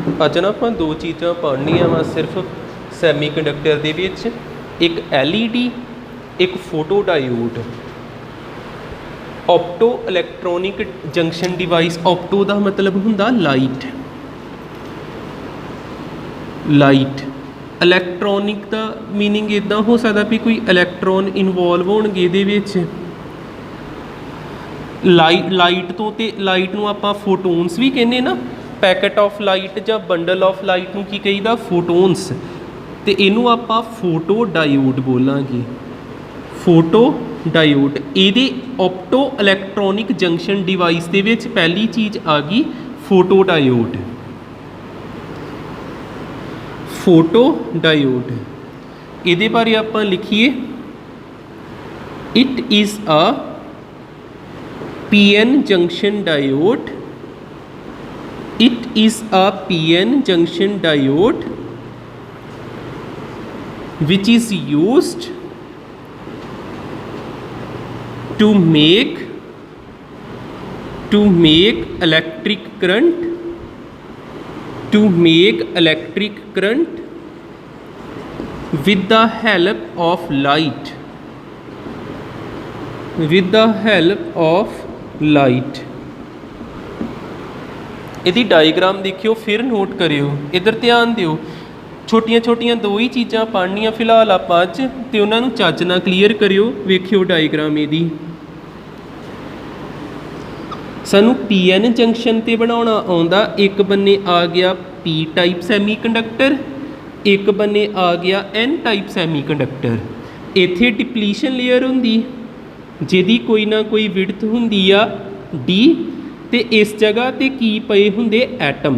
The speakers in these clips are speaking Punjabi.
ਅੱਜ ना ਆਪਾਂ दो चीज़ां पढ़नियां वा सिर्फ सैमी कंडक्टर दे विच, एक LED, एक photo diode. Opto electronic junction device, opto का मतलब हुंदा लाइट, लाइट। इलैक्ट्रॉनिक का मीनिंग इदा हो सकता भी कोई इलैक्ट्रॉन इनवॉल्व होणगे इहदे विच। लाइट तो ते लाइट नूं आपां फोटोन्स भी कहने ना, पैकेट ऑफ लाइट या बंडल ऑफ लाइट नूं की कहीदा फोटोन्स, तो इनू आपां फोटो डायोड बोलांगे, फोटो डायोड। इहदे ऑप्टो इलैक्ट्रॉनिक जंक्शन डिवाइस दे विच पहली चीज़ आ गई फोटो डायोड, फोटो डायोड। इहदे बारे आपां लिखिए, it is a PN junction diode, it is a PN junction diode which is used to make electric current, to make electric current with the help of light, with the help of light. यदि डायग्राम देखियो फिर नोट करियो, इधर ध्यान दियो। छोटिया छोटिया दो ही चीज़ां पढ़नियां फिलहाल आप अज, तो उन्होंने चज नाल क्लीयर करियो। वेखियो डायग्राम यदि सानू PN जंक्शन ते बनाउणा आउंदा, एक बन्ने आ गया P टाइप सैमी कंडक्टर, एक बन्ने आ गया N टाइप सैमी कंडक्टर। इत्थे डिप्लीशन लेयर हुंदी जिहदी कोई ना कोई विड्थ हुंदी आ D, ते इस जगह ते की पए हुंदे एटम।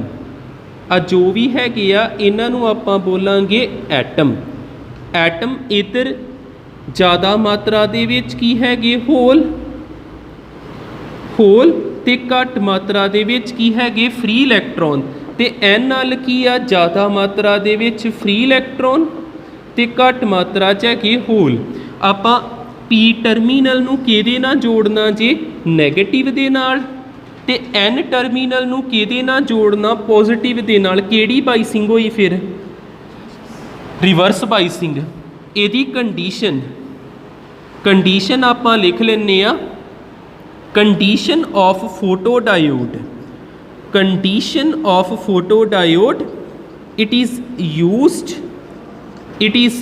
आ जो भी हैगे आ इन्हां नूं आपां बोलांगे एटम। एटम इधर ज़्यादा मात्रा दे विच की हैगे होल, होल, ते घट मात्रा दे विच की हैगे फ्री इलैक्ट्रॉन। ते N नाल की आ ज़्यादा मात्रा दे विच फ्री इलैक्ट्रॉन ते घट मात्रा च हैगे होल। आपां P टर्मीनल नूं किहदे नाल जोड़ना जे, नैगेटिव दे नाल, ते N टर्मीनल नूं किहदे नाल जोड़ना, पॉजिटिव दे नाल। किहड़ी बाइसिंग होई फिर, रिवर्स बाइसिंग। इहदी कंडीशन, कंडीशन आपां लिख लैंदे आ, condition of photo diode, condition of photo diode, it is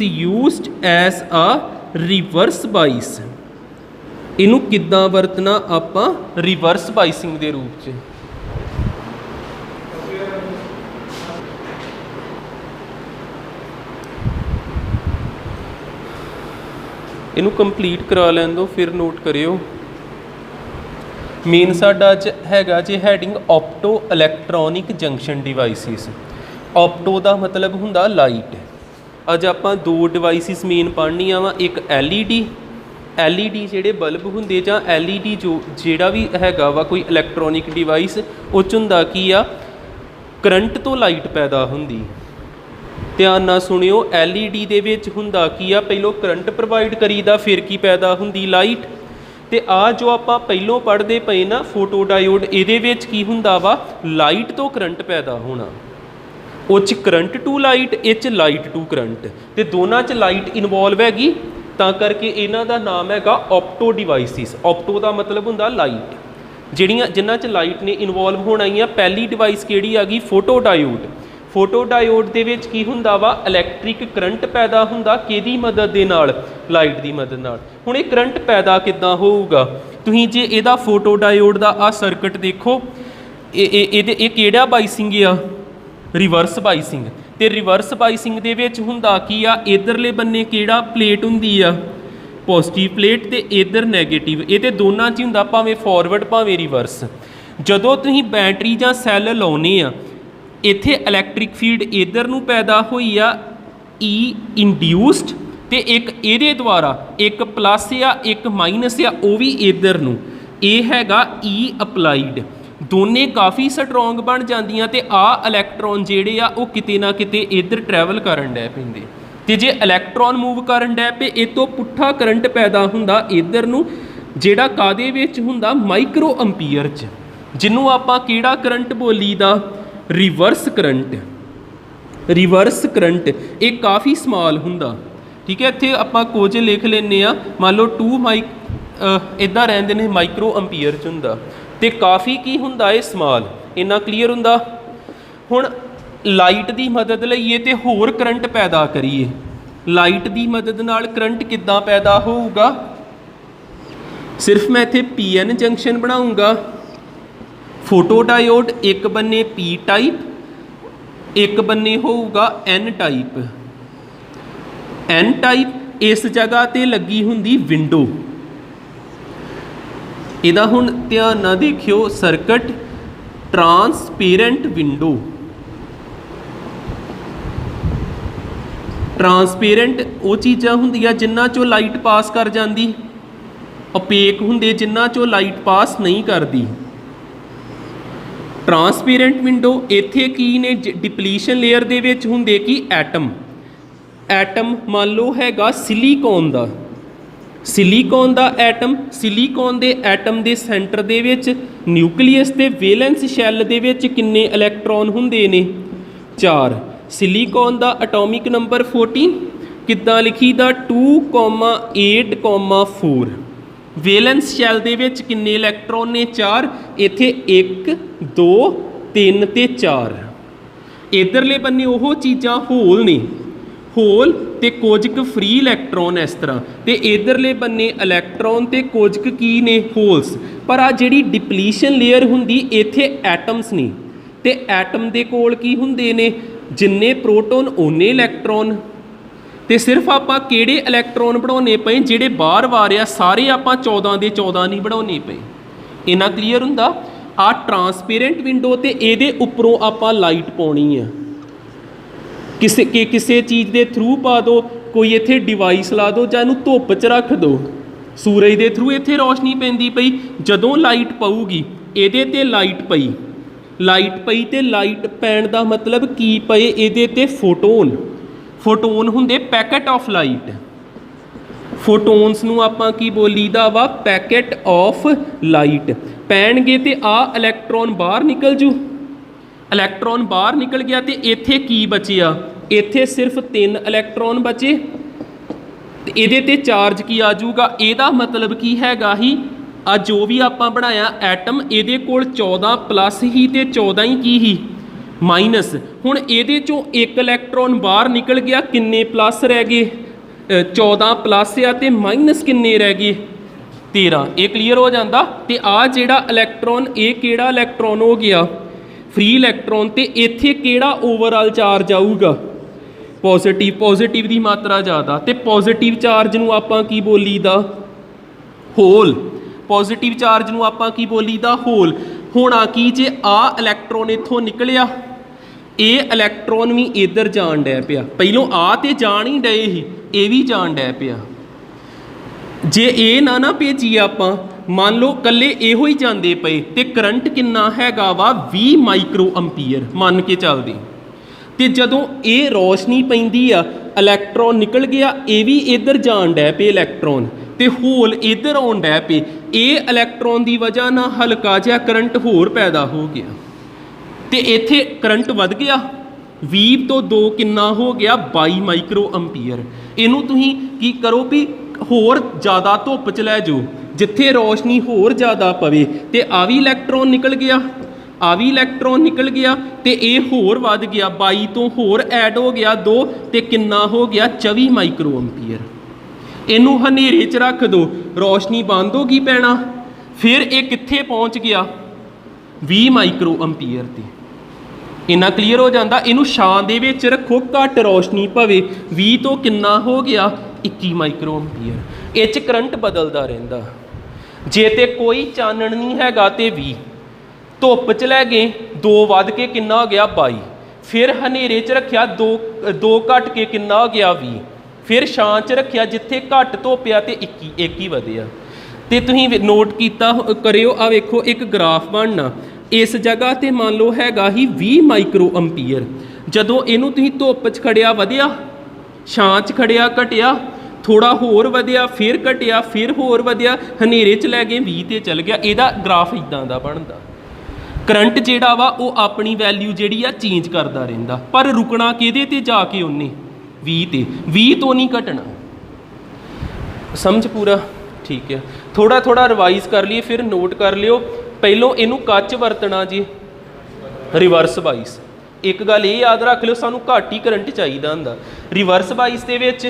used as a reverse bias. इनू किद्दां वरतना आपां, रिवर्स बाइसिंग के रूप च। इनू कंप्लीट करा लैन दो फिर नोट करियो। मेन साडा अज हैगा जे heading opto electronic junction devices. Opto का मतलब हुंदा लाइट। अज आपां दो डिवाइसिस मेन पढ़नियां वा, एक LED जिहड़े बल्ब हुंदे जां LED जो जिहड़ा भी हैगा वा कोई इलैक्ट्रॉनिक डिवाइस, उह च हुंदा की आ, करंट तो लाइट पैदा हुंदी। ध्यान नाल सुणियो, LED दे विच हुंदा की आ, पहलों करंट प्रोवाइड करीदा फिर की पैदा हुंदी लाइट। ते आ जो आपां पहलों पढ़दे पए ना फोटो डायोड, इहदे विच की हुंदा वा, लाइट तो करंट पैदा होना। उच करंट टू लाइट, इच लाइट टू करंट, तो दोनों च लाइट इनवॉल्व हैगी, तां करके इन्हां दा नाम हैगा ऑप्टो डिवाइसिस। ऑप्टो का मतलब हुंदा लाइट, जिहड़ियां जिन्हां च लाइट ने इनवॉल्व होना ही आ। पहली डिवाइस किहड़ी आ गई, फोटो डायोड। फोटो डायोड दे विच की हुंदा वा, इलैक्ट्रिक करंट पैदा हुंदा, किहदी मदद दे नाल, लाइट दी मदद नाल। हुण इह करंट पैदा किद्दां होऊगा, तुसीं जे इहदा फोटो डायोड दा आ सर्किट देखो, इह किहड़ा बाइसिंग आ, रिवर्स बाइसिंग। तो रिवर्स बाइसिंग दे विच हुंदा की आ, इधरले बन्ने किहड़ा प्लेट हुंदी आ, पॉजिटिव प्लेट, ते इधर नैगेटिव। ये तो दोनों च हुंदा, भावें फॉरवर्ड भावें रिवर्स। जदों तुसीं बैटरी जां सैल लाउने आ, इत्थे इलैक्ट्रिक फील्ड इधर नूं पैदा होई आ, E इंड्यूस्ड, ते एक इहदे द्वारा एक प्लस आ एक माइनस आ, वो भी इधर नूं, यह हैगा E अप्लाइड। दोने काफ़ी स्ट्रोंग बन जांदियां, ते आ इलैक्ट्रॉन जिहड़े आ वो किते ना किते इधर ट्रैवल करन डै पैंदे। तो जे इलैक्ट्रॉन मूव करन डै पे, इस तो पुट्ठा करंट पैदा हुंदा इधर नूं, जिहड़ा कादे विच हुंदा, माइक्रो अंपीयर च, जिन्हों आपां किहड़ा करंट बोली दा, ਰਿਵਰਸ ਕਰੰਟ ਇਹ ਕਾਫੀ ਸਮਾਲ ਹੁੰਦਾ, ਠੀਕ ਹੈ। ਇੱਥੇ ਆਪਾਂ ਕੁਝ ਲਿਖ ਲੈਂਦੇ ਆ, ਮੰਨ ਲਓ 2 ਇੱਦਾਂ ਰਹਿੰਦੇ ਨੇ ਮਾਈਕਰੋ ਅੰਪੀਅਰ 'ਚ ਹੁੰਦਾ, ਤੇ ਕਾਫੀ ਕੀ ਹੁੰਦਾ ਇਹ ਸਮਾਲ, ਇੰਨਾ ਕਲੀਅਰ ਹੁੰਦਾ। ਹੁਣ ਲਾਈਟ ਦੀ ਮਦਦ ਲਈਏ ਤੇ ਹੋਰ ਕਰੰਟ ਪੈਦਾ ਕਰੀਏ, ਲਾਈਟ ਦੀ ਮਦਦ ਨਾਲ ਕਰੰਟ ਕਿੱਦਾਂ ਪੈਦਾ ਹੋਊਗਾ? ਸਿਰਫ ਮੈਂ ਇੱਥੇ PN ਜੰਕਸ਼ਨ ਬਣਾਉਂਗਾ, ਫੋਟੋ ਡਾਇਓਡ ਇੱਕ ਬੰਨੇ P ਟਾਈਪ, ਇੱਕ ਬੰਨੇ ਹੋਊਗਾ N ਟਾਈਪ। N ਟਾਈਪ ਇਸ ਜਗ੍ਹਾ ਤੇ ਲੱਗੀ ਹੁੰਦੀ ਵਿੰਡੋ। ਇਹਦਾ ਹੁਣ ਧਿਆਨ ਨਾਲ ਦੇਖਿਓ, ਸਰਕਟ ਟਰਾਂਸਪੇਰੈਂਟ ਵਿੰਡੋ। ਟਰਾਂਸਪੇਰੈਂਟ ਉਹ ਚੀਜ਼ਾਂ ਹੁੰਦੀਆਂ ਜਿਨ੍ਹਾਂ 'ਚੋਂ ਲਾਈਟ ਪਾਸ ਕਰ ਜਾਂਦੀ, ਓਪੇਕ ਹੁੰਦੇ ਜਿਨ੍ਹਾਂ 'ਚੋਂ ਲਾਈਟ ਪਾਸ ਨਹੀਂ ਕਰਦੀ। ਟਰਾਂਸਪੇਰੈਂਟ ਵਿੰਡੋ ਇੱਥੇ ਕੀ ਨੇ, ਡਿਪਲੀਸ਼ਨ ਲੇਅਰ ਦੇ ਵਿੱਚ ਹੁੰਦੇ ਕੀ ਐਟਮ ਮੰਨ ਲਓ ਹੈਗਾ ਸਿਲੀਕੌਨ ਦਾ ਐਟਮ। ਸਿਲੀਕੌਨ ਦੇ ਐਟਮ ਦੇ ਸੈਂਟਰ ਦੇ ਵਿੱਚ ਨਿਊਕਲੀਅਸ ਤੇ ਵੈਲੈਂਸ ਸ਼ੈੱਲ ਦੇ ਵਿੱਚ ਕਿੰਨੇ ਇਲੈਕਟ੍ਰੋਨ ਹੁੰਦੇ ਨੇ? 4। ਸਿਲੀਕੌਨ ਦਾ ਐਟੋਮਿਕ ਨੰਬਰ 14 ਕਿੱਦਾਂ ਲਿਖੀਦਾ? 2,8,4। ਵੈਲੈਂਸ ਸ਼ੈੱਲ ਦੇ ਵਿੱਚ ਕਿੰਨੇ ਇਲੈਕਟ੍ਰੋਨ ਨੇ? 4। ਇੱਥੇ 1 2 3 ਤੇ 4। ਇਧਰਲੇ ਬੰਨੇ ਉਹ ਚੀਜ਼ਾਂ ਹੋਲ ਨੇ, ਹੋਲ ਤੇ ਕੁਝ ਕੁ ਫ੍ਰੀ ਇਲੈਕਟ੍ਰੋਨ ਇਸ ਤਰ੍ਹਾਂ, ਤੇ ਇਧਰਲੇ ਬੰਨੇ ਇਲੈਕਟ੍ਰੋਨ ਤੇ ਕੁਝ ਕੁ ਕੀ ਨੇ? ਹੋਲਸ। ਪਰ ਆ ਜਿਹੜੀ ਡਿਪਲੀਸ਼ਨ ਲੇਅਰ ਹੁੰਦੀ ਇੱਥੇ ਐਟਮਸ ਨੇ, ਤੇ ਐਟਮ ਦੇ ਕੋਲ ਕੀ ਹੁੰਦੇ ਨੇ? ਜਿੰਨੇ ਪ੍ਰੋਟੋਨ ਓਨੇ ਇਲੈਕਟ੍ਰੋਨ। ਤੇ ਸਿਰਫ ਆਪਾਂ ਕਿਹੜੇ ਇਲੈਕਟ੍ਰੋਨ ਬਣਾਉਣੇ ਪਏ? ਜਿਹੜੇ ਬਾਰ-ਬਾਰ ਆ, ਸਾਰੇ ਆਪਾਂ 14 ਦੇ 14 ਨਹੀਂ ਬਣਾਉਣੇ ਪਏ। ਇੰਨਾ ਕਲੀਅਰ ਹੁੰਦਾ? ਆ ਟਰਾਂਸਪੇਰੈਂਟ ਵਿੰਡੋ ਤੇ ਇਹਦੇ ਉੱਪਰੋਂ ਆਪਾਂ ਲਾਈਟ ਪਾਉਣੀ ਆ, ਕਿਸੇ ਚੀਜ਼ ਦੇ ਥਰੂ ਪਾ ਦਿਓ, ਕੋਈ ਇੱਥੇ ਡਿਵਾਈਸ ਲਾ ਦਿਓ ਜਾਂ ਇਹਨੂੰ ਧੁੱਪ 'ਚ ਰੱਖ ਦਿਓ। ਸੂਰਜ ਦੇ ਥਰੂ ਇੱਥੇ ਰੋਸ਼ਨੀ ਪੈਂਦੀ ਪਈ, ਜਦੋਂ ਲਾਈਟ ਪਊਗੀ ਇਹਦੇ ਤੇ ਲਾਈਟ ਪਈ ਤੇ ਲਾਈਟ ਪੈਣ ਦਾ ਮਤਲਬ ਕੀ ਪਏ? ਇਹਦੇ ਤੇ ਫੋਟੋਨ ਹੁੰਦੇ, ਪੈਕਟ ਆਫ ਲਾਈਟ। ਫੋਟੋਨਸ ਨੂੰ ਆਪਾਂ ਕੀ ਬੋਲੀਦਾ ਵਾ? Packet of light. ਪੈਣਗੇ ਤੇ ਆ ਇਲੈਕਟ੍ਰੋਨ ਬਾਹਰ ਨਿਕਲ ਜੂ, ਇਲੈਕਟ੍ਰੋਨ ਬਾਹਰ ਨਿਕਲ ਗਿਆ ਤੇ ਇੱਥੇ ਕੀ ਬਚਿਆ? ਇੱਥੇ ਸਿਰਫ 3 ਇਲੈਕਟ੍ਰੋਨ ਬਚੇ, ਤੇ ਇਹਦੇ ਤੇ ਚਾਰਜ ਕੀ ਆ ਜਾਊਗਾ? ਇਹਦਾ ਮਤਲਬ ਕੀ ਹੈਗਾ ਹੀ? ਆ ਜੋ ਵੀ ਆਪਾਂ ਬਣਾਇਆ ਐਟਮ, ਇਹਦੇ ਕੋਲ 14 ਪਲੱਸ ਹੀ ਤੇ 14 ਹੀ ਕੀ ਹੀ? ਮਾਈਨਸ। ਹੁਣ ਇਹਦੇ ਚੋਂ 1 ਇਲੈਕਟ੍ਰੋਨ ਬਾਹਰ ਨਿਕਲ ਗਿਆ, ਕਿੰਨੇ ਪਲੱਸ ਰਹਿ ਗਏ? 14 ਪਲੱਸ ਆ ਤੇ ਮਾਈਨਸ ਕਿੰਨੇ ਰਹਿ ਗਏ? 13। ਇਹ ਕਲੀਅਰ ਹੋ ਜਾਂਦਾ? ਤੇ ਆ ਜਿਹੜਾ ਇਲੈਕਟ੍ਰੋਨ, ਇਹ ਕਿਹੜਾ ਇਲੈਕਟ੍ਰੋਨ ਹੋ ਗਿਆ? Free electron. ਤੇ ਇੱਥੇ ਕਿਹੜਾ ਓਵਰਆਲ ਚਾਰਜ ਆਊਗਾ? ਪੋਜ਼ਿਟਿਵ ਦੀ ਮਾਤਰਾ ਜ਼ਿਆਦਾ, ਤੇ ਪੋਜ਼ਿਟਿਵ ਚਾਰਜ ਨੂੰ ਆਪਾਂ ਕੀ ਬੋਲੀਦਾ? ਹੋਲ। ਪੋਜ਼ਿਟਿਵ ਚਾਰਜ ਨੂੰ ਆਪਾਂ ਕੀ ਬੋਲੀਦਾ? ਹੋਲ। ਹੋਣਾ ਕੀ ਜੇ ਆ ਇਲੈਕਟ੍ਰੋਨ ਇੱਥੋਂ ਨਿਕਲਿਆ, ਇਹ ਇਲੈਕਟ੍ਰੋਨ ਵੀ ਇੱਧਰ ਜਾਣ ਡੈ ਪਿਆ, ਪਹਿਲੋਂ ਆ ਤੇ ਜਾਣ ਹੀ ਡਏ ਸੀ, ਇਹ ਵੀ ਜਾਣ ਡੈ ਪਿਆ। ਜੇ ਇਹ ਨਾ ਭੇਜੀਏ ਆਪਾਂ, ਮੰਨ ਲਓ ਕੱਲੇ ਇਹੋ ਹੀ ਜਾਂਦੇ ਪਏ, ਤੇ ਕਰੰਟ ਕਿੰਨਾ ਹੈਗਾ ਵਾ? 20 ਮਾਈਕਰੋ ਅੰਪੀਅਰ ਮੰਨ ਕੇ ਚੱਲਦੇ। ਤੇ ਜਦੋਂ ਇਹ ਰੋਸ਼ਨੀ ਪੈਂਦੀ ਆ, ਇਲੈਕਟ੍ਰੋਨ ਨਿਕਲ ਗਿਆ, ਇਹ ਵੀ ਇੱਧਰ ਜਾਣ ਡੈ ਪਏ ਇਲੈਕਟ੍ਰੋਨ, ਤੇ ਹੋਲ ਇੱਧਰ ਆਉਣ ਡੈ ਪਏ। ਇਹ ਇਲੈਕਟ੍ਰੋਨ ਦੀ ਵਜ੍ਹਾ ਨਾਲ ਹਲਕਾ ਜਿਹਾ ਕਰੰਟ ਹੋਰ ਪੈਦਾ ਹੋ ਗਿਆ, ਤੇ ਇੱਥੇ ਕਰੰਟ ਵੱਧ ਗਿਆ। 20 ਤੋਂ 2 ਕਿੰਨਾ ਹੋ ਗਿਆ? 22 ਮਾਈਕਰੋ ਅੰਪੀਅਰ। ਇਹਨੂੰ ਤੁਸੀਂ ਕੀ ਕਰੋ ਵੀ ਹੋਰ ਜ਼ਿਆਦਾ ਧੁੱਪ 'ਚ ਲੈ ਜਾਓ, ਜਿੱਥੇ ਰੋਸ਼ਨੀ ਹੋਰ ਜ਼ਿਆਦਾ ਪਵੇ, ਤੇ ਆ ਵੀ ਇਲੈਕਟ੍ਰੋਨ ਨਿਕਲ ਗਿਆ, ਤੇ ਇਹ ਹੋਰ ਵੱਧ ਗਿਆ, 22 ਤੋਂ ਹੋਰ ਐਡ ਹੋ ਗਿਆ 2, ਤੇ ਕਿੰਨਾ ਹੋ ਗਿਆ? 24 ਮਾਈਕਰੋ ਅੰਪੀਅਰ। ਇਹਨੂੰ ਹਨੇਰੇ 'ਚ ਰੱਖ ਦਿਓ, ਰੋਸ਼ਨੀ ਬੰਦ ਹੋ ਗਈ ਪੈਣਾ, ਫਿਰ ਇਹ ਕਿੱਥੇ ਪਹੁੰਚ ਗਿਆ? 20 ਮਾਈਕਰੋ ਅੰਪੀਅਰ ਤੇ। ਇੰਨਾ ਕਲੀਅਰ ਹੋ ਜਾਂਦਾ? ਇਹਨੂੰ ਛਾਂ ਦੇ ਵਿੱਚ ਰੱਖੋ, ਘੱਟ ਰੋਸ਼ਨੀ ਪਵੇ, 20 ਤੋਂ ਕਿੰਨਾ ਹੋ ਗਿਆ? 21 ਮਾਈਕਰੋ ਅੰਪੀਅਰ। ਇਹ 'ਚ ਕਰੰਟ ਬਦਲਦਾ ਰਹਿੰਦਾ। ਜੇ ਤੇ ਕੋਈ ਚਾਨਣ ਨਹੀਂ ਹੈਗਾ ਤੇ 20, ਧੁੱਪ 'ਚ ਲੈ ਗਏ 2 ਵੱਧ ਕੇ ਕਿੰਨਾ ਹੋ ਗਿਆ? 22, ਫਿਰ ਹਨੇਰੇ 'ਚ ਰੱਖਿਆ 2 ਘੱਟ ਕੇ ਕਿੰਨਾ ਹੋ ਗਿਆ? 20, ਫਿਰ ਛਾਂ 'ਚ ਰੱਖਿਆ ਜਿੱਥੇ ਘੱਟ ਧੁੱਪ ਆ ਤੇ 21 ਵਧਿਆ। ਤੇ ਤੁਸੀਂ ਨੋਟ ਕੀਤਾ ਕਰਿਓ, ਆ ਵੇਖੋ ਇੱਕ ਗ੍ਰਾਫ ਬਣਨਾ, ਇਸ ਜਗ੍ਹਾ ਤੇ ਮੰਨ ਲਓ ਹੈਗਾ ਹੀ 20 ਮਾਈਕਰੋ ਅੰਪੀਅਰ। ਜਦੋਂ ਇਹਨੂੰ ਤੁਸੀਂ ਧੁੱਪ 'ਚ ਖੜਿਆ ਵਧਿਆ, ਛਾਂ 'ਚ ਖੜਿਆ ਘਟਿਆ, ਥੋੜਾ ਹੋਰ ਵਧਿਆ, ਫਿਰ ਘਟਿਆ, ਫਿਰ ਹੋਰ ਵਧਿਆ, ਹਨੇਰੇ 'ਚ ਲੈ ਗਏ 20 ਤੇ ਚੱਲ ਗਿਆ। ਇਹਦਾ ਗ੍ਰਾਫ ਇਦਾਂ ਦਾ ਬਣਦਾ। करंट जिहड़ा वा वो अपनी वैल्यू जिहड़ी आ चेंज करता रहिंदा, पर रुकना किहदे ते जाके उन्हें 20 ते 20 तो नहीं घटना। समझ पूरा ठीक है। थोड़ा थोड़ा रिवाइज कर लिए, फिर नोट कर लियो। पहलों इनू कच वरतना जी रिवर्स बाइस। एक गल ये याद रख लियो, सानू घट ही करंट चाहिदा हुंदा। रिवर्स बाइस दे विच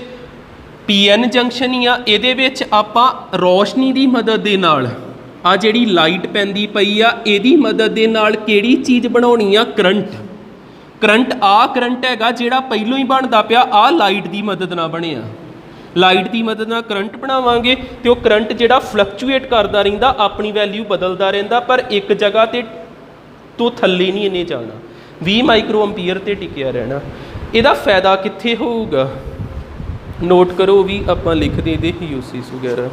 PN जंक्शन ही आ, इहदे विच आपां रोशनी की मदद दे नाल आ जिहड़ी लाइट पैंदी पई आ, इहदी मदद दे नाल किहड़ी चीज़ बनाउणी आ, करंट। करंट आ करंट हैगा जिहड़ा पहिलों ही बनदा पिया, आ लाइट की मदद नाल बनिया। लाइट की मदद नाल करंट बनावांगे तो करंट जिहड़ा फ्लक्चुएट करदा रहिंदा, अपनी वैल्यू बदलदा रहिंदा, पर एक जगह ते तो थल्ले नहीं इन्हें जाना, 20 माइक्रो अंपीयर ते टिकिया रहना। इहदा फायदा कित्थे होऊगा, नोट करो, भी आपां लिखदे इहदे यूसिस वगैरह।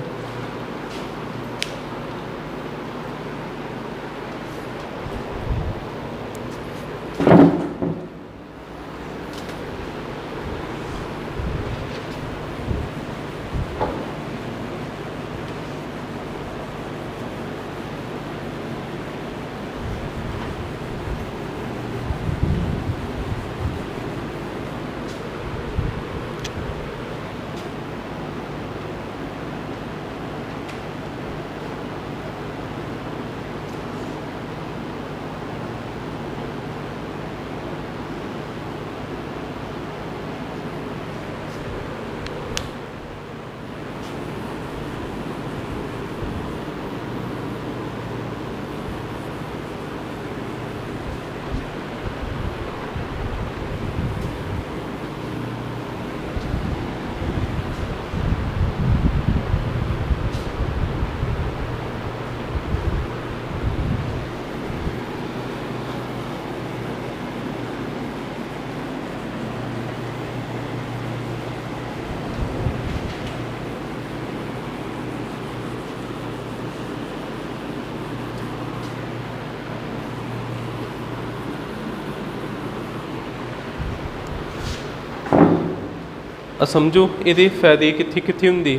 समझो ये फायदे कित्थे कित्थे हुंदे।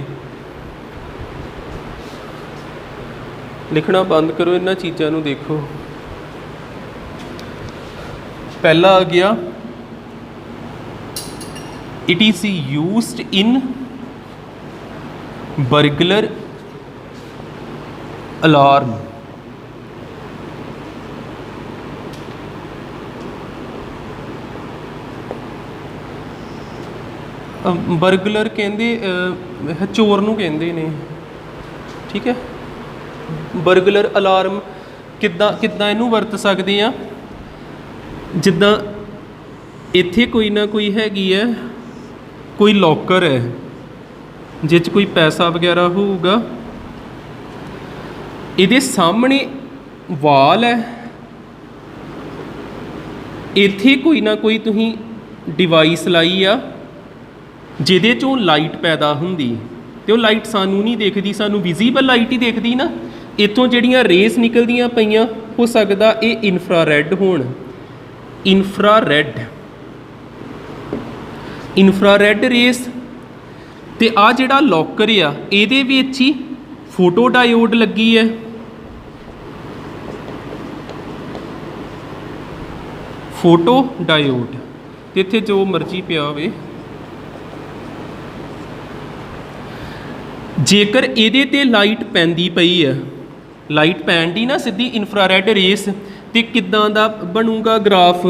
लिखना बंद करो, इन्हां चीज़ों को देखो। पहला आ गया, it is used in burglar alarm. Burglar कहते चोर नूं कहंदे ने, ठीक है। बर्गलर अलार्म किद्दां किद्दां इनू वरत सकते हैं, जिद्दां इत्थे कोई ना कोई हैगी है, कोई लॉकर है जिस कोई पैसा वगैरह होऊगा, इहदे सामने वाल है, इत्थे कोई ना कोई तुसीं डिवाइस लाई आ जिहदे चों लाइट पैदा हुंदी, ते वो लाइट सानू नहीं दिखदी, सानू विजिबल लाइट ही दिखदी ना। इत्थों जिहड़ियां रेस निकलदियां पईयां, हो सकदा ये इन्फ्रारैड होण। इन्फ्रारैड रेस ते आ जिहड़ा लॉकर आ, इहदे विच ही फोटो डायोड लगी है। फोटो डायोड ते इत्थे जो मर्जी पिया होवे, जेकर इहदे ते लाइट पैंदी पई है, लाइट पैण दी ना सीधी इन्फ्रारैड रेस, तो किद्दां दा बनूगा ग्राफ।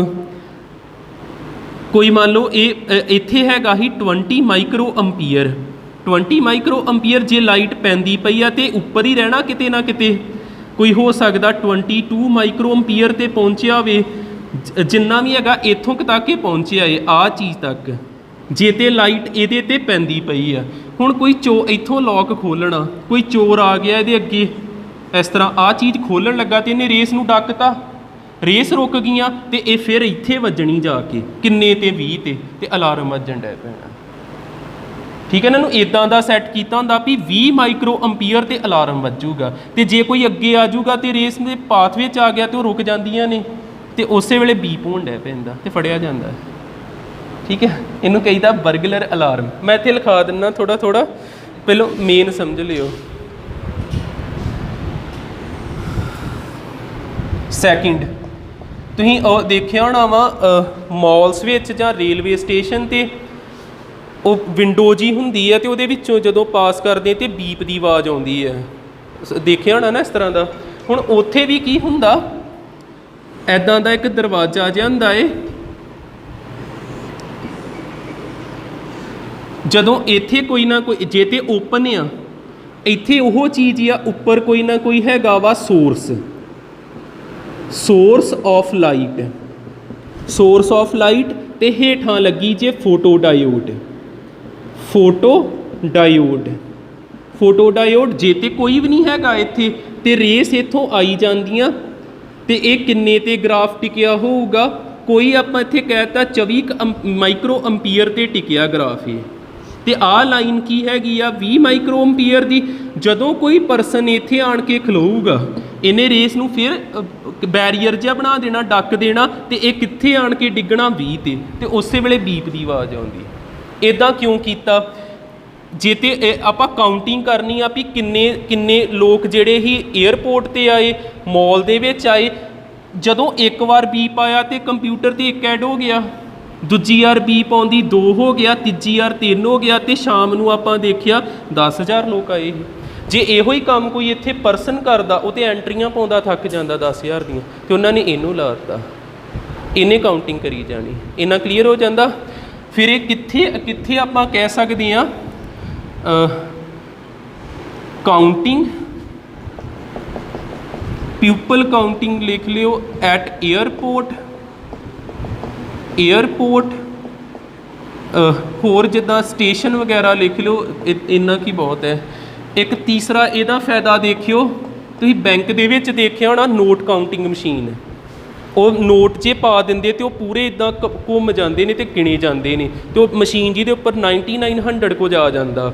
कोई मान लो ये इत्थे हैगा ही 20 माइक्रो अंपीयर, 20 माइक्रो अंपीयर जे लाइट पैंदी पई आ ते उपर ही रहना किते ना किते। कोई हो सकदा 22 माइक्रो अंपीयर ते पहुंचिया होवे, जिन्ना भी हैगा इत्थों तक ही पहुंचिया है, आ चीज़ तक, जे ते लाइट इहदे ते पैंदी पई आ। हुण कोई इत्थों लॉक खोलना, कोई चोर आ गया इहदे अगे, इस तरह आ चीज़ खोलन लगा तो इन्हें रेस नूं डकता, रेस रुक गईयां ते ये फिर इत्थे वजनी जाके किन्ने ते 20 ते अलार्म वजन डै पैना। ठीक है ना, इदां दा सैट कीता हुंदा भी 20 माइक्रो अंपीयर ते अलार्म वजूगा, तो जे कोई अगे आ जूगा तो रेस के पाथ विच आ गया तो रुक जांदियां ने, तो उस वेले बीप होण डै पैंदा ते फड़िया जांदा है। ठीक है, इनू कहीदा बर्गलर अलार्म। मैं इत्थे लिखा दिना थोड़ा थोड़ा, पहलों मेन समझ लियो। ਸੈਕਿੰਡ ਤੁਸੀਂ ਦੇਖਿਆ ਹੋਣਾ ਵਾ ਮਾਲਸ ਵਿੱਚ ਜਾਂ ਰੇਲਵੇ ਸਟੇਸ਼ਨ ਤੇ ਉਹ ਵਿੰਡੋ ਜੀ ਹੁੰਦੀ ਹੈ ਤੇ ਉਹਦੇ ਵਿੱਚੋਂ ਜਦੋਂ ਪਾਸ ਕਰਦੇ ਤੇ ਬੀਪ ਦੀ ਆਵਾਜ਼ ਆਉਂਦੀ ਹੈ, ਦੇਖਿਆ ਹੋਣਾ ਨਾ ਇਸ ਤਰ੍ਹਾਂ ਦਾ। ਹੁਣ ਉੱਥੇ ਵੀ ਕੀ ਹੁੰਦਾ, ਐਦਾਂ ਦਾ ਇੱਕ ਦਰਵਾਜ਼ਾ ਜਿਹਾ ਹੁੰਦਾ ਏ, ਜਦੋਂ ਇੱਥੇ ਕੋਈ ਨਾ ਕੋਈ ਜੇ ਤੇ ਓਪਨ ਆ, ਇੱਥੇ ਉਹ ਚੀਜ਼ ਆ ਉੱਪਰ ਕੋਈ ਨਾ ਕੋਈ ਹੈਗਾ ਵਾ ਸੋਰਸ ਆਫ ਲਾਈਟ ਤੇ ਹੇਠਾਂ ਲੱਗੀ ਜੇ ਫੋਟੋ ਡਾਇਓਡ ਜੇ ਤੇ ਕੋਈ ਵੀ ਨਹੀਂ ਹੈਗਾ ਇੱਥੇ ਤੇ ਰੇਸ ਇੱਥੋਂ ਆਈ ਜਾਂਦੀਆਂ ਤੇ ਇਹ ਕਿੰਨੇ ਤੇ ਗ੍ਰਾਫ ਟਿਕਿਆ ਹੋਊਗਾ, ਕੋਈ ਆਪਾਂ ਇੱਥੇ ਕਹਿਤਾ 24 ਮਾਈਕਰੋ ਅੰਪੀਅਰ ਤੇ ਟਿਕਿਆ ਗ੍ਰਾਫ ਇਹ। ਤੇ ਆਹ ਲਾਈਨ ਕੀ ਹੈਗੀ ਆ 20 ਮਾਈਕਰੋ ਅੰਪੀਅਰ ਦੀ। ਜਦੋਂ ਕੋਈ ਪਰਸਨ ਇੱਥੇ ਆਣ ਕੇ ਖਲੋਊਗਾ ਇਹਨੇ ਰੇਸ ਨੂੰ ਫਿਰ ਬੈਰੀਅਰ ਜਿਹਾ ਬਣਾ ਦੇਣਾ, ਡੱਕ ਦੇਣਾ ਤੇ ਇਹ ਕਿੱਥੇ ਆਣ ਕੇ ਡਿੱਗਣਾ 20 ਤੇ ਉਸੇ ਵੇਲੇ ਬੀਪ ਦੀ ਆਵਾਜ਼ ਆਉਂਦੀ। ਇੱਦਾਂ ਕਿਉਂ ਕੀਤਾ, ਜੇ ਤੇ ਆਪਾਂ ਕਾਊਂਟਿੰਗ ਕਰਨੀ ਆ ਵੀ ਕਿੰਨੇ ਲੋਕ ਜਿਹੜੇ ਹੀ ਏਅਰਪੋਰਟ ਤੇ ਆਏ, ਮਾਲ ਦੇ ਵਿੱਚ ਆਏ, ਜਦੋਂ ਇੱਕ ਵਾਰ ਬੀਪ ਆਇਆ ਤੇ ਕੰਪਿਊਟਰ ਤੇ 1 ਐਡ ਹੋ ਗਿਆ, ਦੂਜੀ ਵਾਰ ਬੀਪ ਆਉਂਦੀ 2 ਹੋ ਗਿਆ, ਤੀਜੀ ਵਾਰ 3 ਹੋ ਗਿਆ ਤੇ ਸ਼ਾਮ ਨੂੰ ਆਪਾਂ ਦੇਖਿਆ 10,000 ਲੋਕ ਆਏ। ਜੇ ਇਹੋ ਹੀ ਕੰਮ ਕੋਈ ਇੱਥੇ ਪਰਸਨ ਕਰਦਾ ਉਹ ਤੇ ਐਂਟਰੀਆਂ ਪਾਉਂਦਾ ਥੱਕ ਜਾਂਦਾ 10,000 ਦੀਆਂ, ਤੇ ਉਹਨਾਂ ਨੇ ਇਹਨੂੰ ਲਾ ਦਿੱਤਾ, ਇਹਨੇ ਕਾਊਂਟਿੰਗ ਕਰੀ ਜਾਣੀ। ਇਹਨਾਂ ਕਲੀਅਰ ਹੋ ਜਾਂਦਾ। ਫਿਰ ਇਹ ਕਿੱਥੇ ਆਪਾਂ ਕਹਿ ਸਕਦੇ ਹਾਂ ਕਾਊਂਟਿੰਗ, ਪੀਪਲ ਕਾਊਂਟਿੰਗ ਲਿਖ ਲਿਓ ਐਟ ਏਅਰਪੋਰਟ। ਹੋਰ ਜਿੱਦਾਂ ਸਟੇਸ਼ਨ ਵਗੈਰਾ ਲਿਖ ਲਿਓ, ਇੰਨਾ ਕੀ ਬਹੁਤ ਹੈ। ਇੱਕ ਤੀਸਰਾ ਇਹਦਾ ਫਾਇਦਾ ਦੇਖਿਓ, ਤੁਸੀਂ ਬੈਂਕ ਦੇ ਵਿੱਚ ਦੇਖਿਆ ਹੋਣਾ ਨੋਟ ਕਾਊਂਟਿੰਗ ਮਸ਼ੀਨ, ਉਹ ਨੋਟ ਜੇ ਪਾ ਦਿੰਦੇ ਤੇ ਉਹ ਪੂਰੇ ਇੱਦਾਂ ਘੁੰਮ ਜਾਂਦੇ ਨੇ ਤੇ ਗਿਣੇ ਜਾਂਦੇ ਨੇ, ਤੇ ਉਹ ਮਸ਼ੀਨ ਜਿਹਦੇ ਉੱਪਰ 9900 ਕੁਝ ਆ ਜਾਂਦਾ।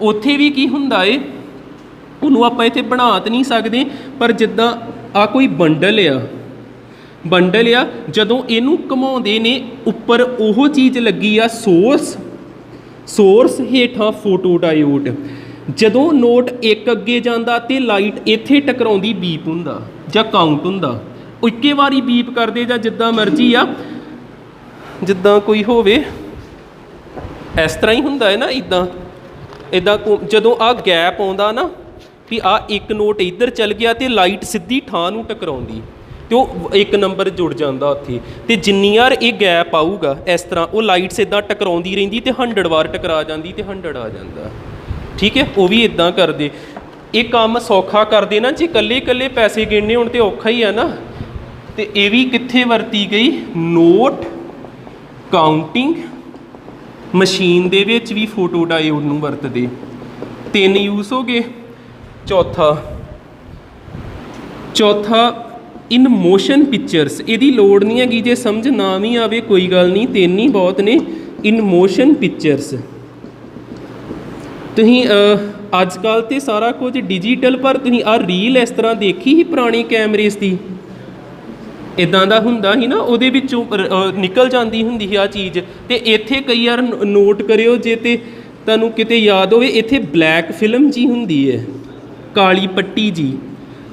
ਉੱਥੇ ਵੀ ਕੀ ਹੁੰਦਾ ਏ, ਉਹਨੂੰ ਆਪਾਂ ਇੱਥੇ ਬਣਾ ਤਾਂ ਨਹੀਂ ਸਕਦੇ, ਪਰ ਜਿੱਦਾਂ ਆ ਕੋਈ ਬੰਡਲ ਆ, ਜਦੋਂ ਇਹਨੂੰ ਘੁਮਾਉਂਦੇ ਨੇ ਉੱਪਰ ਉਹ ਚੀਜ਼ ਲੱਗੀ ਆ ਸੋਰਸ ਹੇਠਾਂ ਫੋਟੋ ਡਾਇਓਡ। ਜਦੋਂ ਨੋਟ ਇੱਕ ਅੱਗੇ ਜਾਂਦਾ ਤੇ ਲਾਈਟ ਇੱਥੇ ਟਕਰਾਉਂਦੀ ਬੀਪ ਹੁੰਦਾ ਜਾਂ ਕਾਊਂਟ ਹੁੰਦਾ, ਉਹ ਇੱਕੇ ਵਾਰੀ ਬੀਪ ਕਰਦੇ ਜਾਂ ਜਿੱਦਾਂ ਮਰਜ਼ੀ ਆ, ਜਿੱਦਾਂ ਕੋਈ ਹੋਵੇ ਇਸ ਤਰ੍ਹਾਂ ਹੀ ਹੁੰਦਾ ਹੈ ਨਾ, ਇੱਦਾਂ ਜਦੋਂ ਆ ਗੈਪ ਆਉਂਦਾ ਨਾ ਵੀ ਆ ਇੱਕ ਨੋਟ ਇੱਧਰ ਚੱਲ ਗਿਆ ਤੇ ਲਾਈਟ ਸਿੱਧੀ ਠਾਂ ਨੂੰ ਟਕਰਾਉਂਦੀ ਤੇ ਉਹ 1 ਨੰਬਰ ਜੁੜ ਜਾਂਦਾ ਉੱਥੇ, ਤੇ ਜਿੰਨੀ ਵਾਰ ਇਹ ਗੈਪ ਆਊਗਾ ਇਸ ਤਰ੍ਹਾਂ ਉਹ ਲਾਈਟਸ ਇੱਦਾਂ ਟਕਰਾਉਂਦੀ ਰਹਿੰਦੀ ਤੇ 100 ਵਾਰ ਟਕਰਾ ਜਾਂਦੀ ਤੇ 100 ਆ ਜਾਂਦਾ। ਠੀਕ ਹੈ, ਉਹ ਵੀ ਇੱਦਾਂ ਕਰਦੇ। ਇਹ ਕੰਮ ਸੌਖਾ ਕਰਦੇ ਨਾ, ਜੇ ਇਕੱਲੇ ਪੈਸੇ ਗਿਣਨੇ ਹੋਣ ਤੇ ਔਖਾ ਹੀ ਆ ਨਾ। ਤੇ ਇਹ ਵੀ ਕਿੱਥੇ ਵਰਤੀ ਗਈ, ਨੋਟ ਕਾਊਂਟਿੰਗ ਮਸ਼ੀਨ ਦੇ ਵਿੱਚ ਵੀ ਫੋਟੋ ਡਾਇਓਡ ਨੂੰ ਵਰਤਦੇ। 3 ਯੂਜ਼ ਹੋ ਗਏ। ਚੌਥਾ ਇਨ ਮੋਸ਼ਨ ਪਿਕਚਰਸ, ਇਹਦੀ ਲੋੜ ਨਹੀਂ ਹੈਗੀ, ਜੇ ਸਮਝ ਨਾ ਵੀ ਆਵੇ ਕੋਈ ਗੱਲ ਨਹੀਂ, 3 ਹੀ ਬਹੁਤ ਨੇ। ਇਨ ਮੋਸ਼ਨ ਪਿਕਚਰਸ ਤੁਸੀਂ ਅੱਜ ਕੱਲ੍ਹ ਤੇ ਸਾਰਾ ਕੁਝ ਡਿਜੀਟਲ, ਪਰ ਤੁਸੀਂ ਆਹ ਰੀਲ ਇਸ ਤਰ੍ਹਾਂ ਦੇਖੀ ਸੀ ਪੁਰਾਣੇ ਕੈਮਰੇਸ ਦੀ, ਇੱਦਾਂ ਦਾ ਹੁੰਦਾ ਸੀ ਨਾ, ਉਹਦੇ ਵਿੱਚੋਂ ਨਿਕਲ ਜਾਂਦੀ ਹੁੰਦੀ ਸੀ ਆਹ ਚੀਜ਼। ਤੇ ਇੱਥੇ ਕਈ ਵਾਰ ਨੋਟ ਕਰਿਓ, ਜੇ ਤੇ ਤੁਹਾਨੂੰ ਕਿਤੇ ਯਾਦ ਹੋਵੇ, ਇੱਥੇ ਬਲੈਕ ਫਿਲਮ ਜੀ ਹੁੰਦੀ ਹੈ, ਕਾਲੀ ਪੱਟੀ ਜੀ,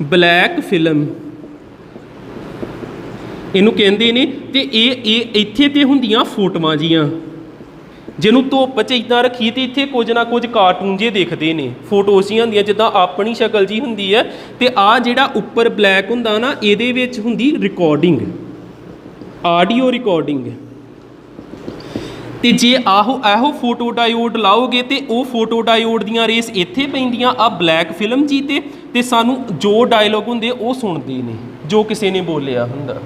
ਬਲੈਕ ਫਿਲਮ ਇਹਨੂੰ ਕਹਿੰਦੇ ਨੇ। ਤੇ ਇਹ ਇੱਥੇ ਤੇ ਹੁੰਦੀਆਂ ਫੋਟੋਆਂ ਜੀਆਂ, ਜਿਹਨੂੰ ਧੁੱਪ 'ਚ ਇੱਦਾਂ ਰੱਖੀ ਤੇ ਇੱਥੇ ਕੁਝ ਨਾ ਕੁਝ ਕਾਰਟੂਨ ਜੇ ਦਿਖਦੇ ਨੇ, ਫੋਟੋਜ਼ ਹੀ ਹੁੰਦੀਆਂ ਜਿੱਦਾਂ ਆਪਣੀ ਸ਼ਕਲ ਜੀ ਹੁੰਦੀ ਹੈ। ਤੇ ਆਹ ਜਿਹੜਾ ਉੱਪਰ ਬਲੈਕ ਹੁੰਦਾ ਨਾ, ਇਹਦੇ ਵਿੱਚ ਹੁੰਦੀ ਰਿਕਾਰਡਿੰਗ, ਆਡੀਓ ਰਿਕਾਰਡਿੰਗ। ਤੇ ਜੇ ਇਹੋ ਫੋਟੋ ਡਾਇਓਡ ਲਾਓਗੇ ਤੇ ਉਹ ਫੋਟੋ ਡਾਇਓਡ ਦੀਆਂ ਰੇਸ ਇੱਥੇ ਪੈਂਦੀਆਂ ਆ ਬਲੈਕ ਫਿਲਮ ਜੀ ਤੇ ਸਾਨੂੰ ਜੋ ਡਾਇਲੋਗ ਹੁੰਦੇ ਉਹ ਸੁਣਦੇ ਨੇ, ਜੋ ਕਿਸੇ ਨੇ ਬੋਲਿਆ ਹੁੰਦਾ।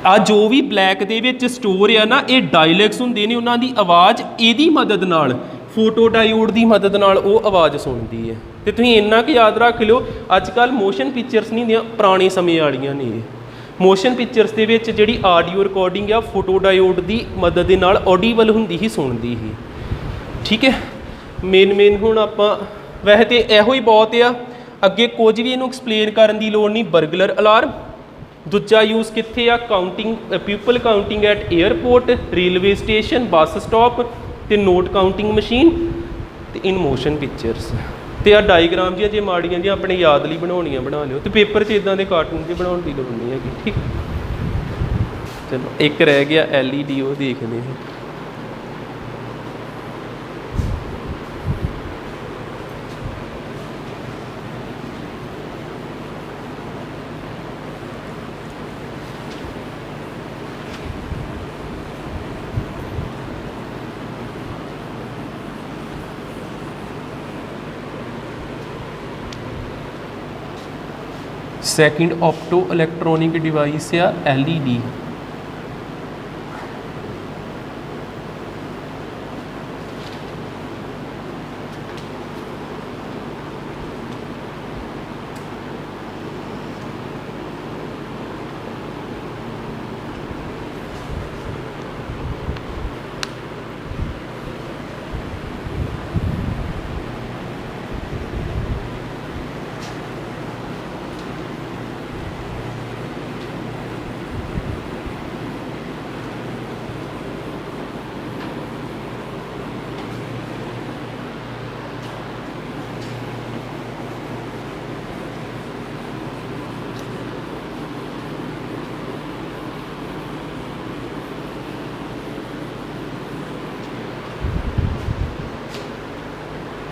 ਆ ਜੋ ਵੀ ਬਲੈਕ ਦੇ ਵਿੱਚ ਸਟੋਰ ਆ ਨਾ, ਇਹ ਡਾਇਲੈਕਟਸ ਹੁੰਦੇ ਨੇ, ਉਹਨਾਂ ਦੀ ਆਵਾਜ਼ ਇਹਦੀ ਮਦਦ ਨਾਲ, ਫੋਟੋ ਡਾਇਓਡ ਦੀ ਮਦਦ ਨਾਲ ਉਹ ਆਵਾਜ਼ ਸੁਣਦੀ ਹੈ। ਤੇ ਤੁਸੀਂ ਇੰਨਾ ਕੁ ਯਾਦ ਰੱਖ ਲਿਓ, ਅੱਜ ਕੱਲ੍ਹ ਮੋਸ਼ਨ ਪਿਕਚਰਸ ਨਹੀਂ ਦੀਆਂ, ਪੁਰਾਣੇ ਸਮੇਂ ਵਾਲੀਆਂ ਨੇ ਇਹ। ਮੋਸ਼ਨ ਪਿਕਚਰਸ ਦੇ ਵਿੱਚ ਜਿਹੜੀ ਆਡੀਓ ਰਿਕਾਰਡਿੰਗ ਆ, ਫੋਟੋ ਡਾਇਓਡ ਦੀ ਮਦਦ ਦੇ ਨਾਲ ਆਡੀਬਲ ਹੁੰਦੀ ਹੀ, ਸੁਣਦੀ ਹੀ। ਠੀਕ ਹੈ, ਮੇਨ ਹੁਣ ਆਪਾਂ ਵੈਸੇ ਤਾਂ ਇਹੋ ਹੀ ਬਹੁਤ ਆ, ਅੱਗੇ ਕੁਝ ਵੀ ਇਹਨੂੰ ਐਕਸਪਲੇਨ ਕਰਨ ਦੀ ਲੋੜ ਨਹੀਂ। ਬਰਗਲਰ ਅਲਾਰਮ, ਦੂਜਾ ਯੂਜ਼ ਕਿੱਥੇ ਆ, counting, people counting at airport, railway station, bus stop, ਤੇ ਨੋਟ ਕਾਊਂਟਿੰਗ ਮਸ਼ੀਨ, ਤੇ ਇਨ ਮੋਸ਼ਨ ਪਿਕਚਰਸ। तो आ डायग्राम जी जे माड़ियाँ जी अपने याद लिए बनानियाँ बना लियो, तो पेपर च इदां दे कार्टून जी बनाने की लोड़ नहीं हैगी। ठीक, चलो एक रह गया LED, वो देखने हैं। सैकेंड ऑप्टो इलैक्ट्रॉनिक डिवाइस या LED।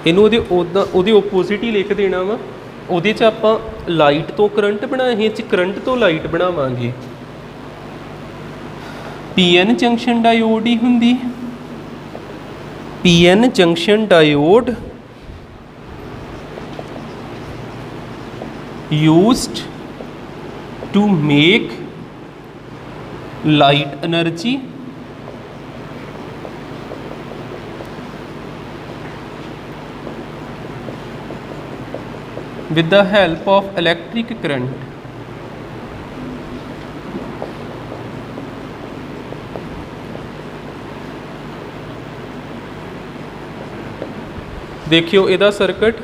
इनू ਉਹਦੇ ओपोजिट ही लिख देना वा। ਉਹਦੇ 'ਚ ਆਪਾਂ लाइट तो करंट बनाए, ਇਹ 'ਚ करंट तो लाइट बनावांगे। PN जंक्शन डायोड ही हुंदी। PN junction diode used to make light energy with the help of electric current। देखियो इहदा सर्किट,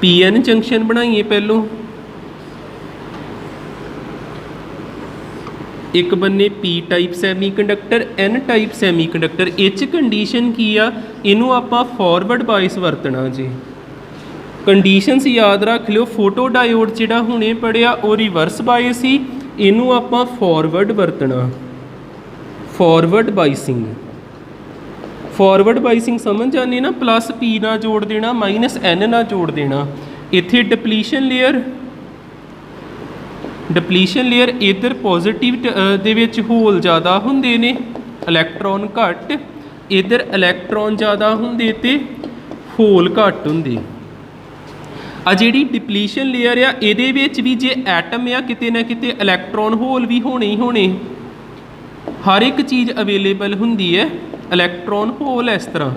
PN जंक्शन बनाइए पहलों, एक बन्ने P type semiconductor, N type semiconductor. इच कंडीशन की आ, इनू आपां फॉरवर्ड बाइस वरतना जी। कंडीशनस याद रख लियो, फोटो डायोड जिहड़ा हुणे पढ़िया वो रिवर्स बाइस ही, इनू आपां फॉरवर्ड वरतना, फॉरवर्ड बाइसिंग। फॉरवर्ड बाइसिंग समझ जाने ना, प्लस P ना जोड़ देना, माइनस N ना जोड़ देना। इत्थे डिप्लीशन लेयर, डिप्लीशन लेयर इधर पॉजिटिव दे विच होल ज़्यादा हुंदे ने, इलैक्ट्रॉन घट, इधर इलैक्ट्रॉन ज़्यादा हुंदे ते होल घट हुंदे। आ जिहड़ी डिप्लीशन लेयर आ, इहदे विच भी जे एटम आ, किते ना किते इलैक्ट्रॉन होल भी होने ही होने, हर एक चीज़ अवेलेबल हुंदी है। इलैक्ट्रॉन होल इस तरह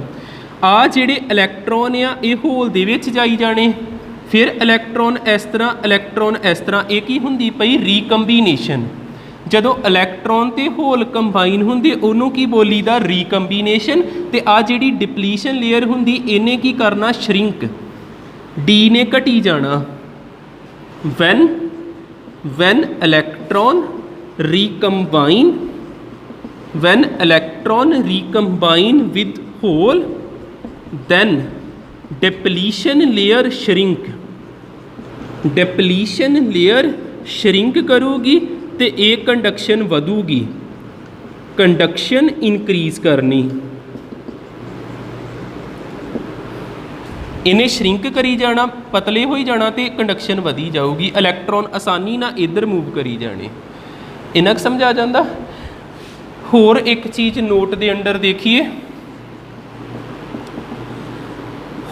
आ जिहड़े इलैक्ट्रॉन आ ये होल दे विच जाई जाने, फिर इलैक्ट्रॉन इस तरह, इलैक्ट्रॉन इस तरह, ये की हुंदी पई रीकंबीनेशन। जदों इलैक्ट्रॉन ते होल कंबाइन हुंदे उहनूं की बोली दा रीकंबीनेशन। ते आ जिहड़ी डिप्लीशन लेयर हुंदी इहने की करना, श्रिंक, डी ने घटी जाना। When electron recombine, when electron recombine with hole then depletion layer shrink, depletion layer shrink करूगी तो ये कंडक्शन वधूगी, कंडक्शन इंक्रीज करनी। इन्हें श्रिंक करी जाना, पतले हो जाना तो कंडक्शन वधी जाऊगी, इलैक्ट्रॉन आसानी ना इधर मूव करी जाने। इन्ना समझ आ जाता। होर एक चीज़ नोट दे अंडर देखिए,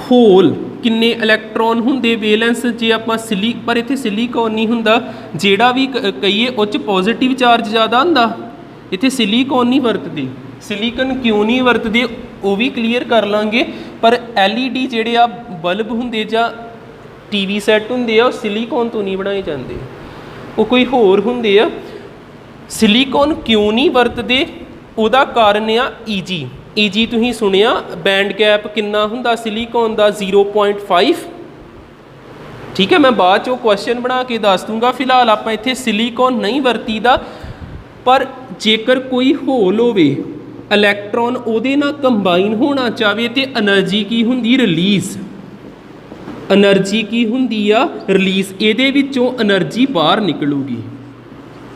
होल किन्ने इलैक्ट्रॉन हुंदे वैलेंस, जे आपां पर इत्थे सिलिकॉन नहीं हुंदा, जेड़ा भी कहिए उस पॉजिटिव चार्ज ज़्यादा हुंदा, इत्थे सिलिकॉन नहीं वरतदे। सिलिकॉन क्यों नहीं वरतदे वो भी क्लीयर कर लांगे। पर LED जेड़े आ बल्ब हुंदे जां TV सैट हुंदे आ, सिलिकॉन तो नहीं बनाए जाते, वो कोई होर हुंदे आ। सिलिकॉन क्यों नहीं वरतदे, उहदा कारण आ EG तुसीं सुनिया, बैंड गैप किन्ना हुंदा सिलिकॉन दा, 0.5। ठीक है, मैं बाद चो क्वेश्चन बना के दस दूंगा। फिलहाल आपां इत्थे सिलिकॉन नहीं वरतीदा। पर जेकर कोई होल होवे, इलैक्ट्रॉन उहदे नाल कंबाइन होना चाहे तो एनर्जी की हुंदी, रिलीज़। एनर्जी की हुंदी आ रिलीज़, ਇਹਦੇ ਵਿੱਚੋਂ एनर्जी बाहर निकलूगी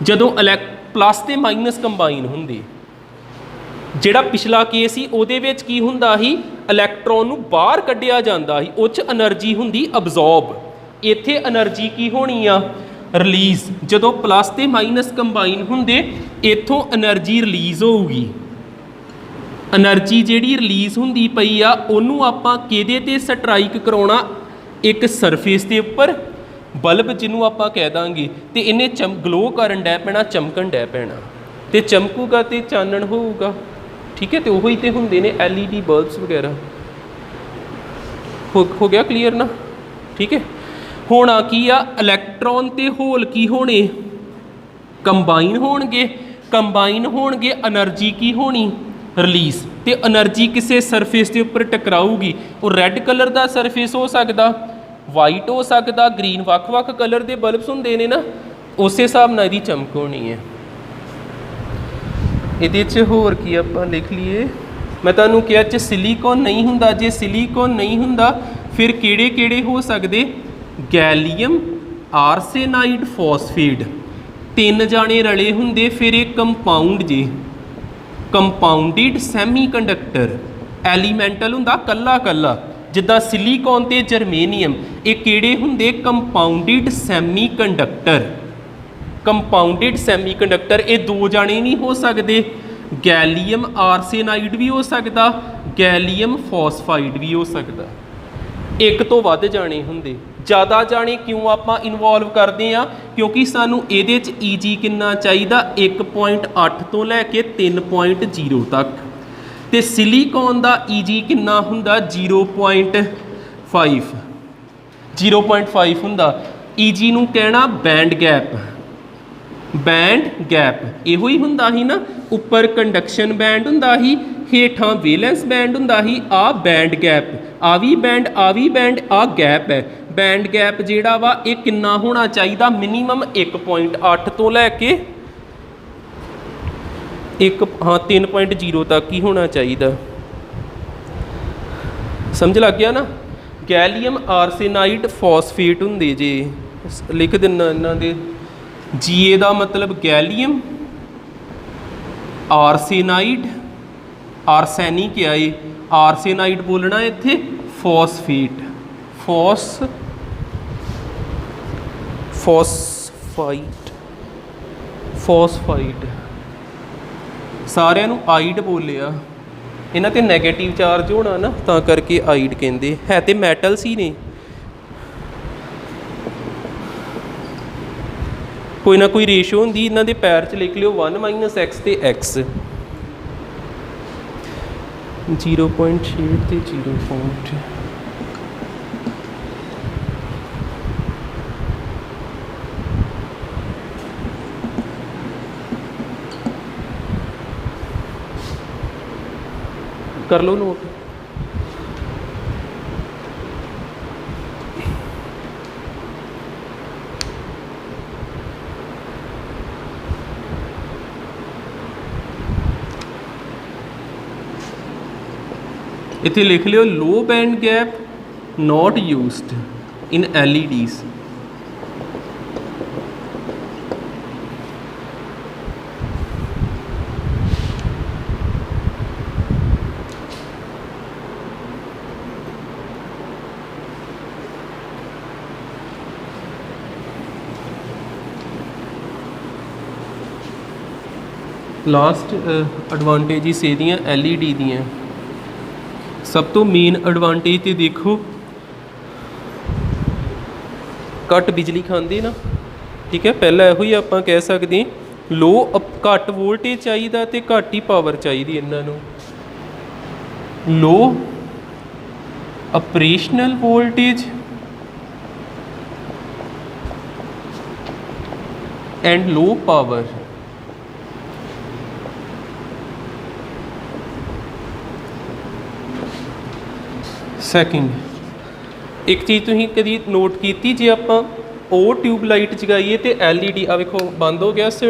ਜਦੋਂ प्लस ਤੇ माइनस कंबाइन ਹੁੰਦੇ। ਜਿਹੜਾ ਪਿਛਲਾ ਕੇਸ ਸੀ ਉਹਦੇ ਵਿੱਚ ਕੀ ਹੁੰਦਾ ਸੀ, ਇਲੈਕਟ੍ਰੋਨ ਨੂੰ ਬਾਹਰ ਕੱਢਿਆ ਜਾਂਦਾ ਸੀ, ਉਹ 'ਚ એનર્ਜੀ ਹੁੰਦੀ ਅਬਜ਼ੌਰਬ। ਇੱਥੇ એનર્ਜੀ ਕੀ ਹੋਣੀ ਆ, ਰਿਲੀਜ਼। ਜਦੋਂ ਪਲੱਸ ਤੇ ਮਾਈਨਸ ਕੰਬਾਈਨ ਹੁੰਦੇ ਇੱਥੋਂ એનર્ਜੀ ਰਿਲੀਜ਼ ਹੋਊਗੀ। એનર્ਜੀ ਜਿਹੜੀ ਰਿਲੀਜ਼ ਹੁੰਦੀ ਪਈ ਆ ਉਹਨੂੰ ਆਪਾਂ ਕਿਹਦੇ ਤੇ ਸਟਰਾਈਕ ਕਰਾਉਣਾ, ਇੱਕ ਸਰਫੇਸ ਦੇ ਉੱਪਰ ਬਲਬ ਜਿਹਨੂੰ ਆਪਾਂ ਕਹਿ ਦਾਂਗੇ, ਤੇ ਇਹਨੇ ਗਲੋ ਕਰਨ ਡੈ ਪੈਣਾ, ਚਮਕਣ ਡੈ ਪੈਣਾ, ਤੇ ਚਮਕੂਗਾ ਤੇ ਚਾਨਣ ਹੋਊਗਾ। ਠੀਕ ਹੈ, ਤੇ ਉਹੀ ਤੇ ਹੁੰਦੇ ਨੇ LED ਬਲਬਸ ਵਗੈਰਾ। ਹੋ ਗਿਆ ਕਲੀਅਰ ਨਾ? ਠੀਕ ਹੈ। ਹੁਣ ਆ ਕੀ ਆ, ਇਲੈਕਟ੍ਰੋਨ ਤੇ ਹੋਲ ਕੀ ਹੋਣੇ, ਕੰਬਾਈਨ ਹੋਣਗੇ। ਕੰਬਾਈਨ ਹੋਣਗੇ, એનર્ਜੀ ਕੀ ਹੋਣੀ, ਰਿਲੀਜ਼। ਤੇ એનર્ਜੀ ਕਿਸੇ ਸਰਫੇਸ ਦੇ ਉੱਪਰ ਟਕਰਾਊਗੀ। ਉਹ ਰੈੱਡ ਕਲਰ ਦਾ ਸਰਫੇਸ ਹੋ ਸਕਦਾ, ਵਾਈਟ ਹੋ ਸਕਦਾ, ਗ੍ਰੀਨ, ਵੱਖ-ਵੱਖ ਕਲਰ ਦੇ ਬਲਬਸ ਹੁੰਦੇ ਨੇ ਨਾ, ਉਸੇ ਹਿਸਾਬ ਨਾਲ ਇਹਦੀ ਚਮਕ ਹੋਣੀ ਹੈ। ਇਹਦੇ 'ਚ ਹੋਰ ਕੀ ਆਪਾਂ ਲਿਖ ਲਈਏ, ਮੈਂ ਤੁਹਾਨੂੰ ਕਿਹਾ 'ਚ ਸਿਲੀਕੋਨ ਨਹੀਂ ਹੁੰਦਾ। ਜੇ ਸਿਲੀਕੋਨ ਨਹੀਂ ਹੁੰਦਾ ਫਿਰ ਕਿਹੜੇ ਕਿਹੜੇ ਹੋ ਸਕਦੇ, ਗੈਲੀਅਮ ਆਰਸੇਨਾਈਡ ਫੋਸਫੇਟ, 3 ਜਾਣੇ ਰਲੇ ਹੁੰਦੇ, ਫਿਰ ਇਹ ਕੰਪਾਊਂਡ ਜੇ, ਕੰਪਾਊਂਡਿਡ ਸੈਮੀ ਕੰਡਕਟਰ। ਐਲੀਮੈਂਟਲ ਹੁੰਦਾ ਕੱਲਾ ਕੱਲਾ, ਜਿੱਦਾਂ ਸਿਲੀਕੋਨ ਤੇ ਜਰਮੇਨੀਅਮ, ਇਹ ਕਿਹੜੇ ਹੁੰਦੇ, ਕੰਪਾਊਂਡਿਡ ਸੈਮੀ ਕੰਡਕਟਰ। ਕੰਪਾਊਂਡਿਡ ਸੈਮੀ ਕੰਡਕਟਰ, ਇਹ 2 ਜਾਣੇ ਨਹੀਂ ਹੋ ਸਕਦੇ, ਗੈਲੀਅਮ ਆਰਸੇਨਾਈਡ ਵੀ ਹੋ ਸਕਦਾ, ਗੈਲੀਅਮ ਫੋਸਫਾਈਡ ਵੀ ਹੋ ਸਕਦਾ। ਇੱਕ ਤੋਂ ਵੱਧ ਜਾਣੇ ਹੁੰਦੇ। ਜ਼ਿਆਦਾ ਜਾਣੇ ਕਿਉਂ ਆਪਾਂ ਇਨਵੋਲਵ ਕਰਦੇ ਹਾਂ, ਕਿਉਂਕਿ ਸਾਨੂੰ ਇਹਦੇ 'ਚ EG ਕਿੰਨਾ ਚਾਹੀਦਾ, 1.8 ਤੋਂ ਲੈ ਕੇ 3.0 ਤੱਕ, ਤੇ ਸਿਲੀਕੋਨ ਦਾ EG ਕਿੰਨਾ ਹੁੰਦਾ, 0.5 ਹੁੰਦਾ। EG ਨੂੰ ਕਹਿਣਾ ਬੈਂਡ ਗੈਪ। ਬੈਂਡ ਗੈਪ ਇਹੋ ਹੀ ਹੁੰਦਾ ਸੀ ਨਾ, ਉੱਪਰ ਕੰਡਕਸ਼ਨ ਬੈਂਡ ਹੁੰਦਾ ਸੀ, ਹੇਠਾਂ ਵੇਲੈਂਸ ਬੈਂਡ ਹੁੰਦਾ ਸੀ, ਆਹ ਬੈਂਡ ਗੈਪ, ਆ ਵੀ ਬੈਂਡ, ਆ ਵੀ ਬੈਂਡ, ਆਹ ਗੈਪ ਹੈ। ਬੈਂਡ ਗੈਪ ਜਿਹੜਾ ਵਾ ਇਹ ਕਿੰਨਾ ਹੋਣਾ ਚਾਹੀਦਾ, ਮਿਨੀਮਮ 1.8 ਤੋਂ ਲੈ ਕੇ 3.0 ਤੱਕ ਹੀ ਹੋਣਾ ਚਾਹੀਦਾ। ਸਮਝ ਲੱਗ ਗਿਆ ਨਾ? ਗੈਲੀਅਮ ਆਰਸੇਨਾਈਡ ਫੋਸਫੇਟ ਹੁੰਦੇ ਜੇ, ਲਿਖ ਦਿੰਦਾ ਇਹਨਾਂ ਦੇ। GA ਦਾ ਮਤਲਬ ਗੈਲੀਅਮ, ਆਰਸੇਨਾਈਡ, ਆਰਸੈਨਿਕ ਆ ਇਹ, ਆਰਸੇਨਾਈਡ ਬੋਲਣਾ ਇੱਥੇ, ਫੋਸਫੇਟ, ਫੋਸਫਾਈਟ, ਸਾਰਿਆਂ ਨੂੰ ਆਈਡ ਬੋਲਿਆ। ਇਹਨਾਂ ਤੇ ਨੈਗੇਟਿਵ ਚਾਰਜ ਹੋਣਾ ਨਾ, ਤਾਂ ਕਰਕੇ ਆਈਡ ਕਹਿੰਦੇ। ਹੈ ਤੇ ਮੈਟਲਸ ਹੀ ਨੇ, ਕੋਈ ਨਾ ਕੋਈ ਰੇਸ਼ੋ ਹੁੰਦੀ। ਇਹਨਾਂ ਦੇ ਪੈਰ 'ਚ ਲਿਖ ਲਿਓ 1 - x ਤੇ x, 0.6 ਤੇ 0. ਕਰ ਲਓ ਨੋਟ। ਇੱਥੇ ਲਿਖ ਲਿਓ low band gap not used in LEDs. Last advantages ਇਹਦੀਆਂ LED ਦੀਆਂ। ਸਭ ਤੋਂ ਮੇਨ ਐਡਵਾਂਟੇਜ ਤੇ ਦੇਖੋ, ਘੱਟ ਬਿਜਲੀ ਖਾਂਦੇ ਨਾ, ਠੀਕ ਹੈ। ਪਹਿਲਾਂ ਇਹੋ ਹੀ ਆਪਾਂ ਕਹਿ ਸਕਦੇ ਘੱਟ ਵੋਲਟੇਜ ਚਾਹੀਦਾ ਤੇ ਘੱਟ ਹੀ ਪਾਵਰ ਚਾਹੀਦੀ ਇਹਨਾਂ ਨੂੰ। Low operational voltage and low power. Second, ਇੱਕ ਚੀਜ਼ ਤੁਸੀਂ ਕਦੀ ਨੋਟ ਕੀਤੀ, ਜੇ ਆਪਾਂ ਉਹ ਟਿਊਬਲਾਈਟ ਜਗਾਈਏ ਤੇ LED ਆ ਵੇਖੋ ਬੰਦ ਹੋ ਗਿਆ, ਉਸੇ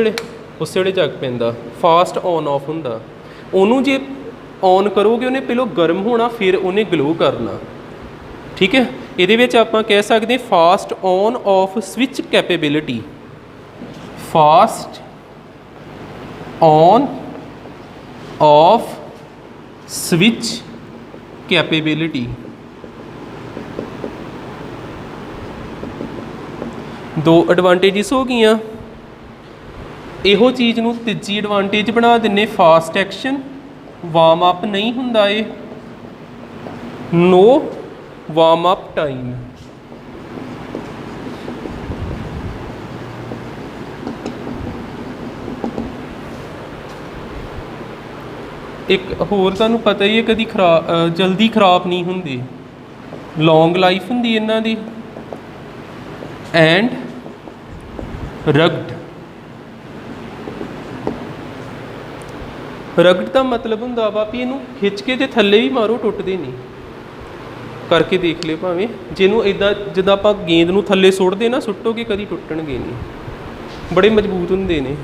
ਵੇਲੇ ਜਗ ਪੈਂਦਾ, ਫਾਸਟ ਔਨ ਆਫ ਹੁੰਦਾ। ਉਹਨੂੰ ਜੇ ਔਨ ਕਰੋਗੇ ਉਹਨੇ ਪਹਿਲਾਂ ਗਰਮ ਹੋਣਾ, ਫਿਰ ਉਹਨੇ ਗਲੋ ਕਰਨਾ, ਠੀਕ ਹੈ। ਇਹਦੇ ਵਿੱਚ ਆਪਾਂ ਕਹਿ ਸਕਦੇ fast on off switch capability, fast on off switch capability. ਦੋ ਐਡਵਾਂਟੇਜਸ ਹੋ ਗਈਆਂ। ਇਹੋ ਚੀਜ਼ ਨੂੰ ਤੀਜੀ ਐਡਵਾਂਟੇਜ ਬਣਾ ਦਿੰਨੇ ਫਾਸਟ ਐਕਸ਼ਨ, ਵਾਰਮ ਅਪ ਨਹੀਂ ਹੁੰਦਾ ਇਹ, ਨੋ ਵਾਰਮ ਅਪ ਟਾਈਮ। ਇੱਕ ਹੋਰ ਤੁਹਾਨੂੰ ਪਤਾ ਹੀ ਹੈ ਕਦੀ ਜਲਦੀ ਖਰਾਬ ਨਹੀਂ ਹੁੰਦੇ, ਲੌਂਗ ਲਾਈਫ ਹੁੰਦੀ ਇਹਨਾਂ ਦੀ। ਐਂਡ ਰਗਡ, ਰਗਡ ਦਾ ਮਤਲਬ ਹੁੰਦਾ ਵਾ ਵੀ ਇਹਨੂੰ ਖਿੱਚ ਕੇ ਤੇ ਥੱਲੇ ਵੀ ਮਾਰੋ ਟੁੱਟਦੇ ਨਹੀਂ। ਕਰਕੇ ਦੇਖ ਲਿਓ ਭਾਵੇਂ, ਜਿਹਨੂੰ ਇੱਦਾਂ ਜਿੱਦਾਂ ਆਪਾਂ ਗੇਂਦ ਨੂੰ ਥੱਲੇ ਸੁੱਟਦੇ ਨਾ, ਸੁੱਟੋਗੇ ਕਦੀ ਟੁੱਟਣਗੇ ਨਹੀਂ, ਬੜੇ ਮਜ਼ਬੂਤ ਹੁੰਦੇ ਨੇ।